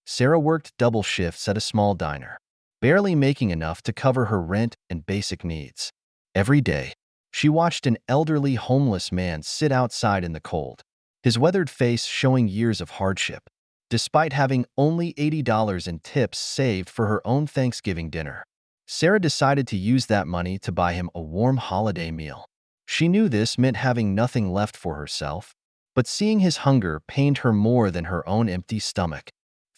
Sarah worked double shifts at a small diner, barely making enough to cover her rent and basic needs. Every day, she watched an elderly homeless man sit outside in the cold, his weathered face showing years of hardship. Despite having only $80 in tips saved for her own Thanksgiving dinner, Sarah decided to use that money to buy him a warm holiday meal. She knew this meant having nothing left for herself, but seeing his hunger pained her more than her own empty stomach.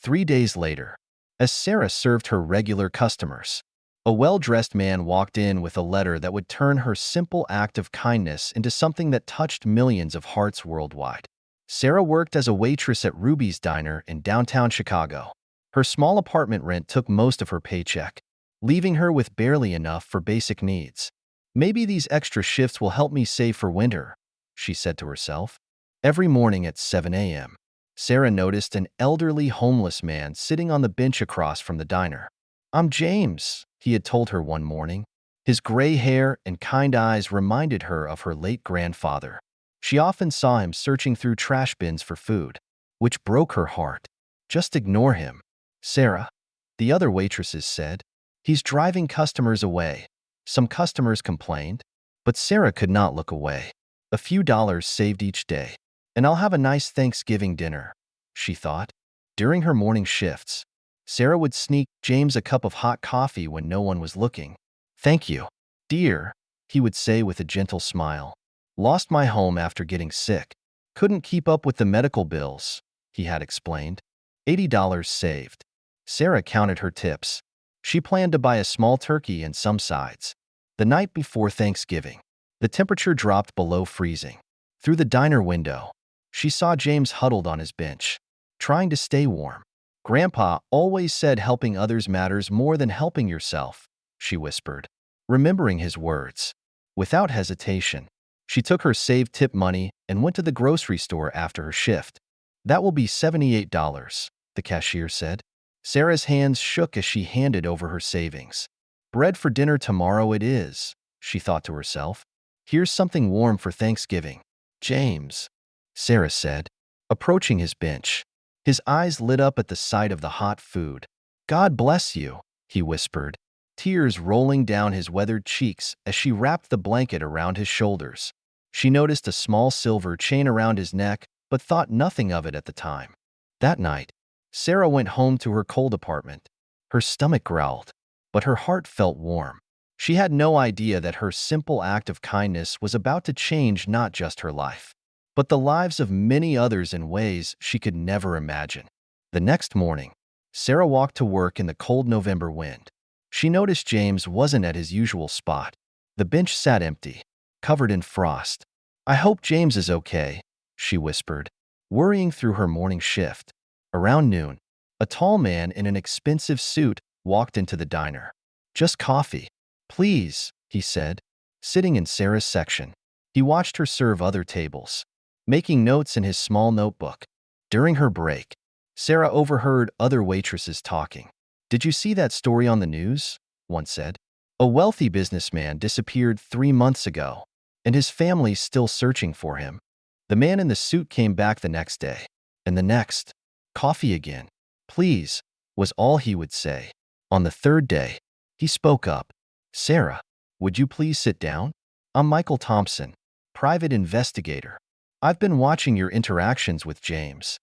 3 days later, as Sarah served her regular customers, a well-dressed man walked in with a letter that would turn her simple act of kindness into something that touched millions of hearts worldwide. Sarah worked as a waitress at Ruby's Diner in downtown Chicago. Her small apartment rent took most of her paycheck, leaving her with barely enough for basic needs. Maybe these extra shifts will help me save for winter, she said to herself. Every morning at 7 a.m., Sarah noticed an elderly homeless man sitting on the bench across from the diner. "I'm James," he had told her one morning. His gray hair and kind eyes reminded her of her late grandfather. She often saw him searching through trash bins for food, which broke her heart. "Just ignore him, Sarah," the other waitresses said. "He's driving customers away." Some customers complained, but Sarah could not look away. "A few dollars saved each day, and I'll have a nice Thanksgiving dinner," she thought. During her morning shifts, Sarah would sneak James a cup of hot coffee when no one was looking. "Thank you, dear," he would say with a gentle smile. "Lost my home after getting sick. Couldn't keep up with the medical bills," he had explained. $80 saved. Sarah counted her tips. She planned to buy a small turkey and some sides. The night before Thanksgiving, the temperature dropped below freezing. Through the diner window, she saw James huddled on his bench, trying to stay warm. "Grandpa always said helping others matters more than helping yourself," she whispered, remembering his words. Without hesitation, she took her saved tip money and went to the grocery store after her shift. "That will be $78, the cashier said. Sarah's hands shook as she handed over her savings. "Bread for dinner tomorrow it is," she thought to herself. "Here's something warm for Thanksgiving." "James," Sarah said, approaching his bench. His eyes lit up at the sight of the hot food. "God bless you," he whispered, tears rolling down his weathered cheeks as she wrapped the blanket around his shoulders. She noticed a small silver chain around his neck, but thought nothing of it at the time. That night, Sarah went home to her cold apartment. Her stomach growled, but her heart felt warm. She had no idea that her simple act of kindness was about to change not just her life, but the lives of many others in ways she could never imagine. The next morning, Sarah walked to work in the cold November wind. She noticed James wasn't at his usual spot. The bench sat empty, covered in frost. "I hope James is okay," she whispered, worrying through her morning shift. Around noon, a tall man in an expensive suit walked into the diner. "Just coffee, please," he said, sitting in Sarah's section. He watched her serve other tables, making notes in his small notebook. During her break, Sarah overheard other waitresses talking. "Did you see that story on the news?" one said. "A wealthy businessman disappeared 3 months ago, and his family's still searching for him." The man in the suit came back the next day, and the next. "Coffee again, please," was all he would say. On the third day, he spoke up. "Sarah, would you please sit down? I'm Michael Thompson, private investigator. I've been watching your interactions with James.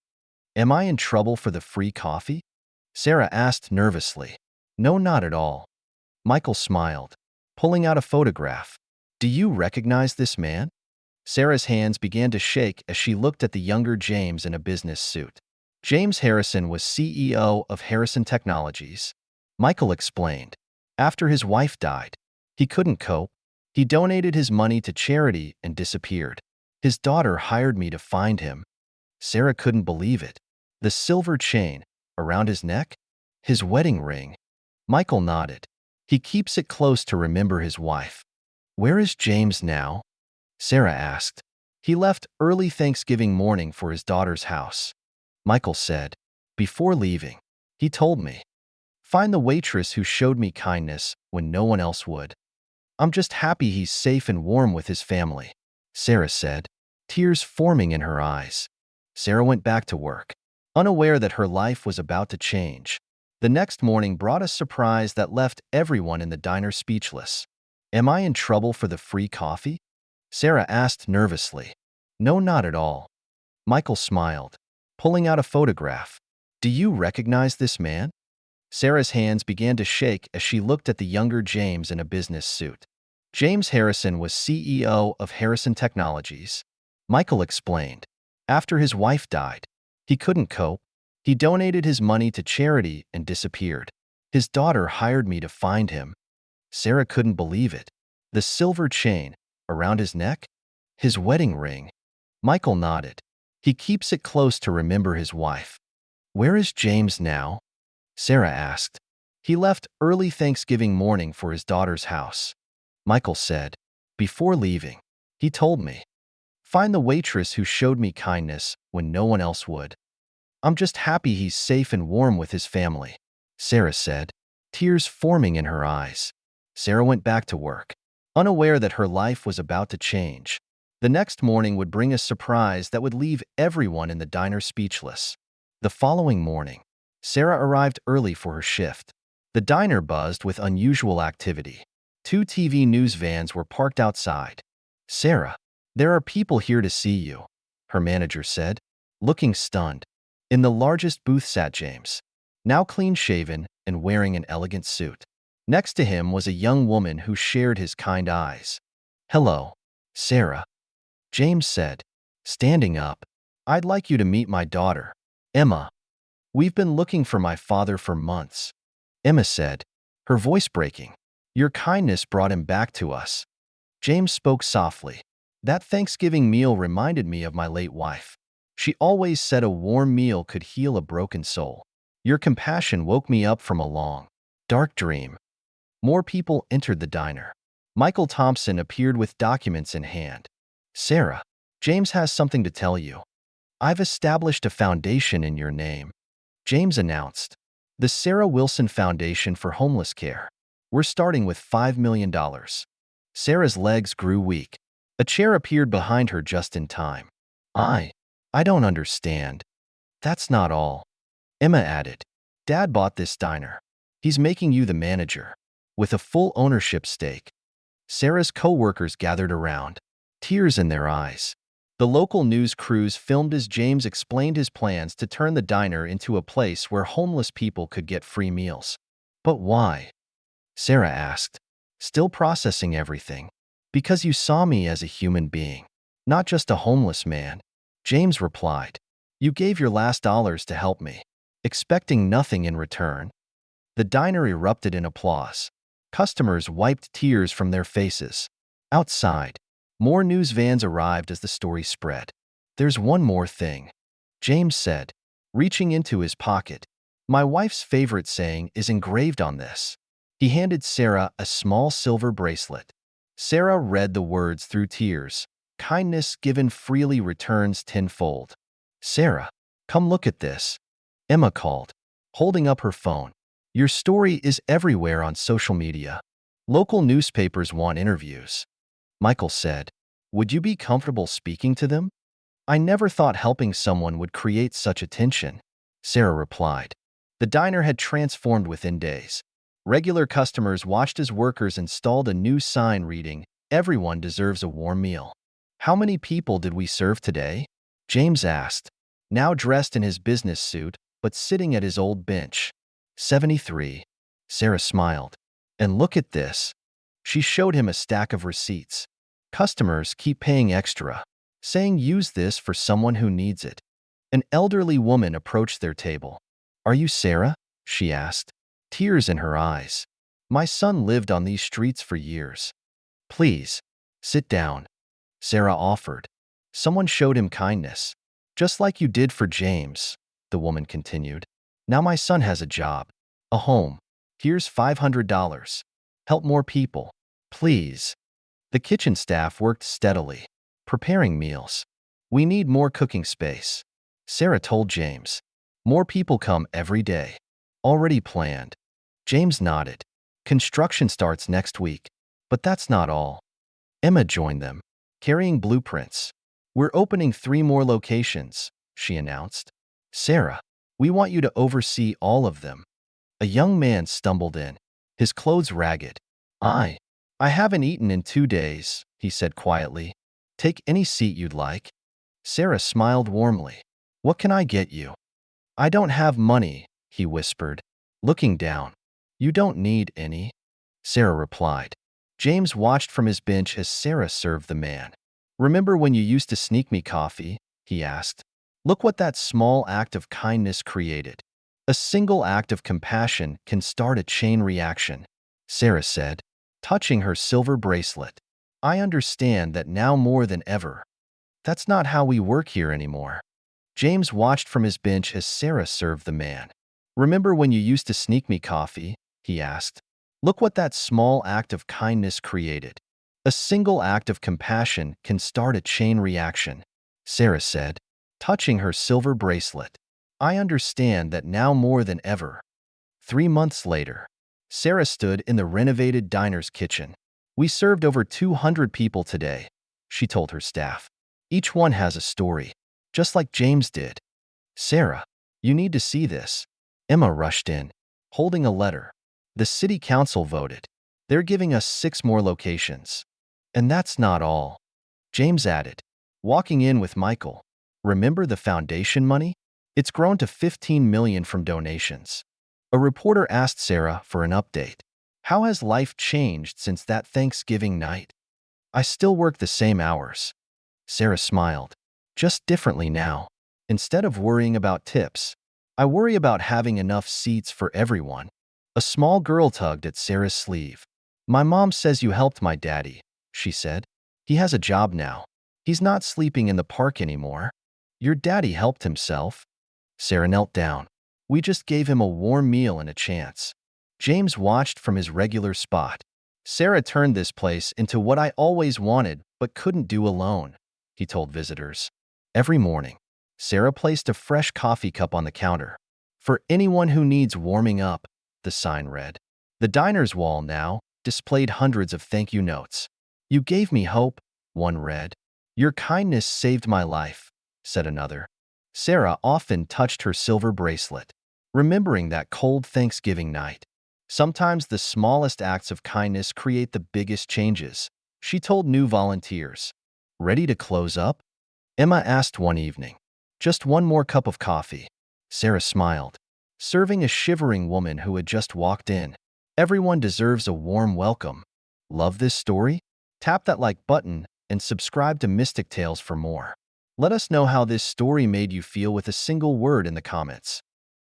Am I in trouble for the free coffee?" Sarah asked nervously. "No, not at all." Michael smiled, pulling out a photograph. "Do you recognize this man?" Sarah's hands began to shake as she looked at the younger James in a business suit. James Harrison was CEO of Harrison Technologies. Michael explained. After his wife died, he couldn't cope. He donated his money to charity and disappeared. His daughter hired me to find him. Sarah couldn't believe it. The silver chain around his neck? His wedding ring? Michael nodded. "He keeps it close to remember his wife." "Where is James now?" Sarah asked. "He left early Thanksgiving morning for his daughter's house," Michael said. "Before leaving, he told me, 'Find the waitress who showed me kindness when no one else would.' I'm just happy he's safe and warm with his family," Sarah said, tears forming in her eyes. Sarah went back to work. unaware that her life was about to change. The next morning brought a surprise that left everyone in the diner speechless. "Am I in trouble for the free coffee?" Sarah asked nervously. "No, not at all." Michael smiled, pulling out a photograph. "Do you recognize this man?" Sarah's hands began to shake as she looked at the younger James in a business suit. James Harrison was CEO of Harrison Technologies. Michael explained. After his wife died, he couldn't cope. He donated his money to charity and disappeared. His daughter hired me to find him. Sarah couldn't believe it. The silver chain around his neck? His wedding ring? Michael nodded. He keeps it close to remember his wife. "Where is James now?" Sarah asked. "He left early Thanksgiving morning for his daughter's house." Michael said. "Before leaving, he told me, 'Find the waitress who showed me kindness when no one else would.' I'm just happy he's safe and warm with his family," Sarah said, tears forming in her eyes. Sarah went back to work, unaware that her life was about to change. The next morning would bring a surprise that would leave everyone in the diner speechless. The following morning, Sarah arrived early for her shift. The diner buzzed with unusual activity. 2 TV news vans were parked outside. "Sarah, there are people here to see you," her manager said, looking stunned. In the largest booth sat James, now clean-shaven and wearing an elegant suit. Next to him was a young woman who shared his kind eyes. "Hello, Sarah," James said, standing up. "I'd like you to meet my daughter, Emma. We've been looking for my father for months," Emma said, her voice breaking. "Your kindness brought him back to us." James spoke softly. "That Thanksgiving meal reminded me of my late wife. She always said a warm meal could heal a broken soul. Your compassion woke me up from a long, dark dream." More people entered the diner. Michael Thompson appeared with documents in hand. "Sarah, James has something to tell you. I've established a foundation in your name," James announced. "The Sarah Wilson Foundation for Homeless Care. We're starting with $5 million. Sarah's legs grew weak. A chair appeared behind her just in time. I don't understand." "That's not all," Emma added. "Dad bought this diner. He's making you the manager, with a full ownership stake." Sarah's co-workers gathered around, tears in their eyes. The local news crews filmed as James explained his plans to turn the diner into a place where homeless people could get free meals. "But why?" Sarah asked, still processing everything. "Because you saw me as a human being, not just a homeless man," James replied. "You gave your last dollars to help me, expecting nothing in return." The diner erupted in applause. Customers wiped tears from their faces. Outside, more news vans arrived as the story spread. "There's one more thing," James said, reaching into his pocket. "My wife's favorite saying is engraved on this." He handed Sarah a small silver bracelet. Sarah read the words through tears. "Kindness given freely returns tenfold." "Sarah, come look at this," Emma called, holding up her phone. "Your story is everywhere on social media. Local newspapers want interviews." Michael said, "Would you be comfortable speaking to them?" "I never thought helping someone would create such attention," Sarah replied. The diner had transformed within days. Regular customers watched as workers installed a new sign reading, "Everyone deserves a warm meal." "How many people did we serve today?" James asked, now dressed in his business suit, but sitting at his old bench. 73. Sarah smiled. "And look at this." She showed him a stack of receipts. "Customers keep paying extra, saying use this for someone who needs it." An elderly woman approached their table. "Are you Sarah?" she asked, tears in her eyes. "My son lived on these streets for years." "Please, sit down," Sarah offered. "Someone showed him kindness, just like you did for James," the woman continued. "Now my son has a job, a home. Here's $500. Help more people, please." The kitchen staff worked steadily, preparing meals. "We need more cooking space," Sarah told James. "More people come every day." "Already planned." James nodded. "Construction starts next week." "But that's not all." Emma joined them, carrying blueprints. "We're opening 3 more locations," she announced. "Sarah, We want you to oversee all of them. A young man stumbled in, his clothes ragged. I haven't eaten in 2 days, he said quietly. Take any seat you'd like. Sarah smiled warmly. What can I get you? I don't have money, he whispered, looking down. You don't need any, Sarah replied. James watched from his bench as Sarah served the man. Remember when you used to sneak me coffee? He asked. Look what that small act of kindness created. A single act of compassion can start a chain reaction, Sarah said, touching her silver bracelet. I understand that now more than ever. That's not how we work here anymore. James watched from his bench as Sarah served the man. Remember when you used to sneak me coffee? He asked. Look what that small act of kindness created. A single act of compassion can start a chain reaction, Sarah said, touching her silver bracelet. I understand that now more than ever. 3 months later, Sarah stood in the renovated diner's kitchen. We served over 200 people today, she told her staff. Each one has a story, just like James did. Sarah, you need to see this. Emma rushed in, holding a letter. The city council voted. They're giving us 6 more locations. And that's not all, James added, walking in with Michael. Remember the foundation money? It's grown to 15 million from donations. A reporter asked Sarah for an update. How has life changed since that Thanksgiving night? I still work the same hours. Sarah smiled. Just differently now. Instead of worrying about tips, I worry about having enough seats for everyone. A small girl tugged at Sarah's sleeve. My mom says you helped my daddy, she said. He has a job now. He's not sleeping in the park anymore. Your daddy helped himself. Sarah knelt down. We just gave him a warm meal and a chance. James watched from his regular spot. Sarah turned this place into what I always wanted but couldn't do alone, he told visitors. Every morning, Sarah placed a fresh coffee cup on the counter. For anyone who needs warming up, the sign read. The diner's wall now displayed hundreds of thank you notes. You gave me hope, one read. Your kindness saved my life, said another. Sarah often touched her silver bracelet, remembering that cold Thanksgiving night. Sometimes the smallest acts of kindness create the biggest changes, she told new volunteers. Ready to close up? Emma asked one evening. Just one more cup of coffee. Sarah smiled, serving a shivering woman who had just walked in. Everyone deserves a warm welcome. Love this story? Tap that like button and subscribe to Mystic Tales for more. Let us know how this story made you feel with a single word in the comments.